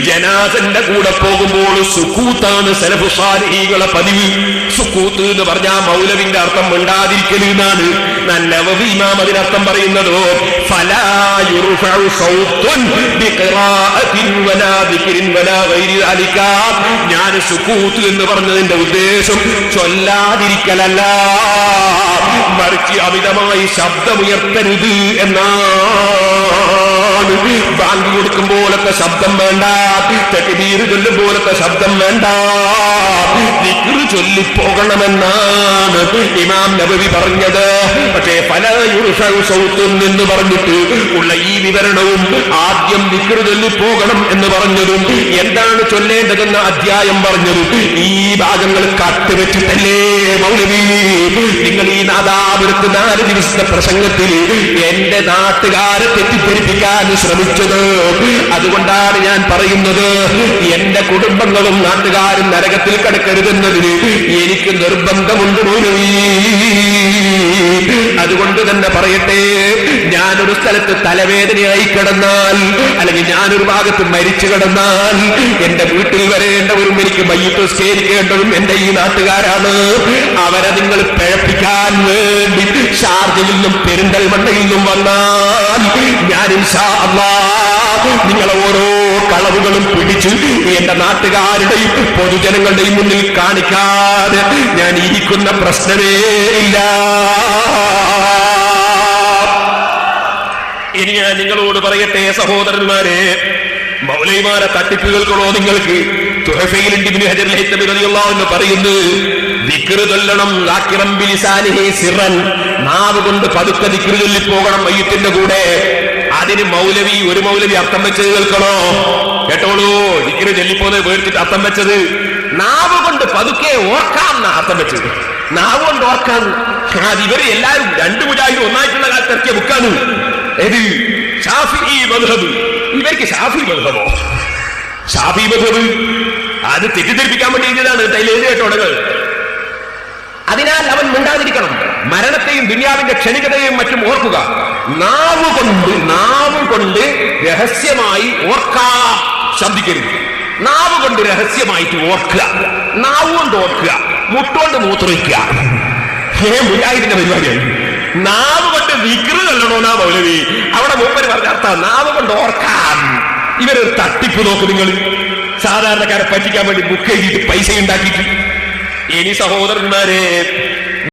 ജനാസന്റെ കൂടെ പോകുമ്പോൾ സുക്കൂത്താണ് സലഫു സാലിഹീകളെ പതിവ്. സുക്കൂത്ത് എന്ന് പറഞ്ഞാൽ മൗലവിന്റെ അർത്ഥം മിണ്ടാതിരിക്കൽ എന്നാണ്. നവവി ഇമാം അതിനർത്ഥം പറയുന്നതോ ഫലാ യുർഫഉ സൗത്തുൻ ബിഖിറാഅത്തിൻ വലാ ദിക്രിൻ വലാ ഗൈരി ദാലിക. ഞാൻ സുക്കൂത്ത് എന്ന് പറഞ്ഞതിന്റെ ഉദ്ദേശം ചൊല്ലാതിരിക്കലല്ല, മറിച്ച് അമിതമായി ശബ്ദമുയർത്തരുത് എന്നാണ്. ബാങ്ക് കൊടുക്കുമ്പോലൊക്കെ ശബ്ദം വേണ്ട, തക്ബീർ ചൊല്ലുമ്പോലൊക്കെ ശബ്ദം വേണ്ട, ദിക്ർ ചൊല്ലിപ്പോകണമെന്നാണ് ഇമാം നബവി പറഞ്ഞത്. പക്ഷേ ഫലാ യുർഫഉ സൗത്തുൻ എന്ന് പറഞ്ഞിട്ട് ഉള്ള ഈ വിവരണവും ആദ്യം ദിക്ർ ചൊല്ലിപ്പോകണം എന്ന് പറഞ്ഞതും എന്താണ് ചൊല്ലേണ്ടതെന്ന അധ്യായം പറഞ്ഞതും ഈ ഭാഗങ്ങൾ കട്ടുവെച്ചിട്ടല്ലേ മൗലവി നിങ്ങൾ ഈ നാദാപുരത്ത് 4 ദിവസത്തെ പ്രസംഗത്തിൽ എന്റെ നാട്ടുകാരെ തെറ്റിദ്ധരിപ്പിക്കാൻ ശ്രമിച്ചത്? അതുകൊണ്ടാണ് ഞാൻ പറയുന്നത്, എന്റെ കുടുംബങ്ങളും നാട്ടുകാരും നരകത്തിൽ കിടക്കരുതെന്നതിന് എനിക്ക് നിർബന്ധമുണ്ട് മൗലവി. അതുകൊണ്ട് തന്നെ പറയട്ടെ, ഞാനൊരു സ്ഥലത്ത് തലവേദനയായി കിടന്നാൽ, അല്ലെങ്കിൽ ഞാനൊരു ഭാഗത്ത് മരിച്ചു കിടന്നാൽ, എന്റെ വീട്ടിൽ വരേണ്ടവരും എനിക്ക് മയ്യിത്ത് സ്കരിക്കേണ്ടതും എന്റെ ഈ നാട്ടുകാരാണ്. അവരെ നിങ്ങൾ പിഴപ്പിക്കാൻ വേണ്ടി ഷാർജയിൽ നിന്നും പെരിന്തൽമണ്ണയിൽ നിന്നും വന്നാൽ ഞാൻ ഇൻഷാ അല്ലാഹ് നിങ്ങളെ ഓരോ കളവുകളും പിടിച്ച് എന്റെ നാട്ടുകാരുടെയും പൊതുജനങ്ങളുടെയും മുന്നിൽ കാണിക്കാതെ ഞാൻ ഇരിക്കുന്ന പ്രശ്നമേ ഇല്ല. ഇനി ഞാൻ നിങ്ങളോട് പറയട്ടെ സഹോദരന്മാരെ, മൗലവിമാരെ തട്ടിപ്പുകൾക്കുള്ളോ നിങ്ങൾക്ക്? തുഹഫയിലുണ്ട് ഇബ്നു ഹജർ അൽ-ഹൈതമി റളിയല്ലാഹു അൻഹു പറയുന്നു, ദിക്ർ ചൊല്ലണം ലാക്കിറൻ ബിലിസാനിഹി സിറൻ, നാവ് കൊണ്ട് പതുക്കെ ദിക്ർ ചൊല്ലി പോകണം മയ്യിത്തിന്റെ കൂടെ. അതിന് ഒരു മൗലവി അർത്ഥം വെച്ചത് കേൾക്കണോ? കേട്ടോളൂ, ദിക്ർ ചൊല്ലിപ്പോന്ന് വേർത്തിട്ട് അർത്ഥം വെച്ചത് നാവ് കൊണ്ട് പതുക്കെ ഓർക്കാം അർത്ഥം വെച്ചത്. നാവ് കൊണ്ട് ഓർക്കാൻ ഇവര് എല്ലാവരും 2 മുജാഹിദ് ഒന്നായിട്ടുള്ള കാലത്ത് ഇറക്കിയ ബുക്കാണ്. ഏത്? ശാഫിഈ മദ്ഹബ്. ഇവർക്ക് ശാഫി മദ്ഹബോ? ശാഫി മദ്ഹബ് അത് തെറ്റിദ്ധരിപ്പിക്കാൻ വേണ്ടി എഴുതിയതാണ് കേട്ടോടകൾ. അതിനാൽ അവൻ മിണ്ടാതിരിക്കണം. മരണത്തെയും ദുനിയാവിന്റെ ക്ഷണികതയും മറ്റും ഓർക്കുക. നാവ് കൊണ്ട് രഹസ്യമായി ഓർക്കാം, ശബ്ദിക്കരുത്. നാവ് കൊണ്ട് രഹസ്യമായിട്ട് ഓർക്കുക, നാവ് കൊണ്ട് ഓർക്കുക, മുട്ടുകൊണ്ട് മൂത്രയിക്കുക. മുജാഹിദിന്റെ പരിപാടിയായി. നാവ് കൊണ്ട് ദിക്ർ ചൊല്ലണോന്നാ മൗലവി. അവിടെ മൂപ്പര് പറഞ്ഞ അർത്ഥം നാവ് കൊണ്ട് ഓർക്കാൻ. ഇവരൊരു തട്ടിപ്പ് നോക്ക് നിങ്ങൾ, സാധാരണക്കാരെ പറ്റിക്കാൻ വേണ്ടി ബുക്ക് എഴുതിയിട്ട് പൈസ ഉണ്ടാക്കിയിട്ട്. ഇനി സഹോദരന്മാരെ,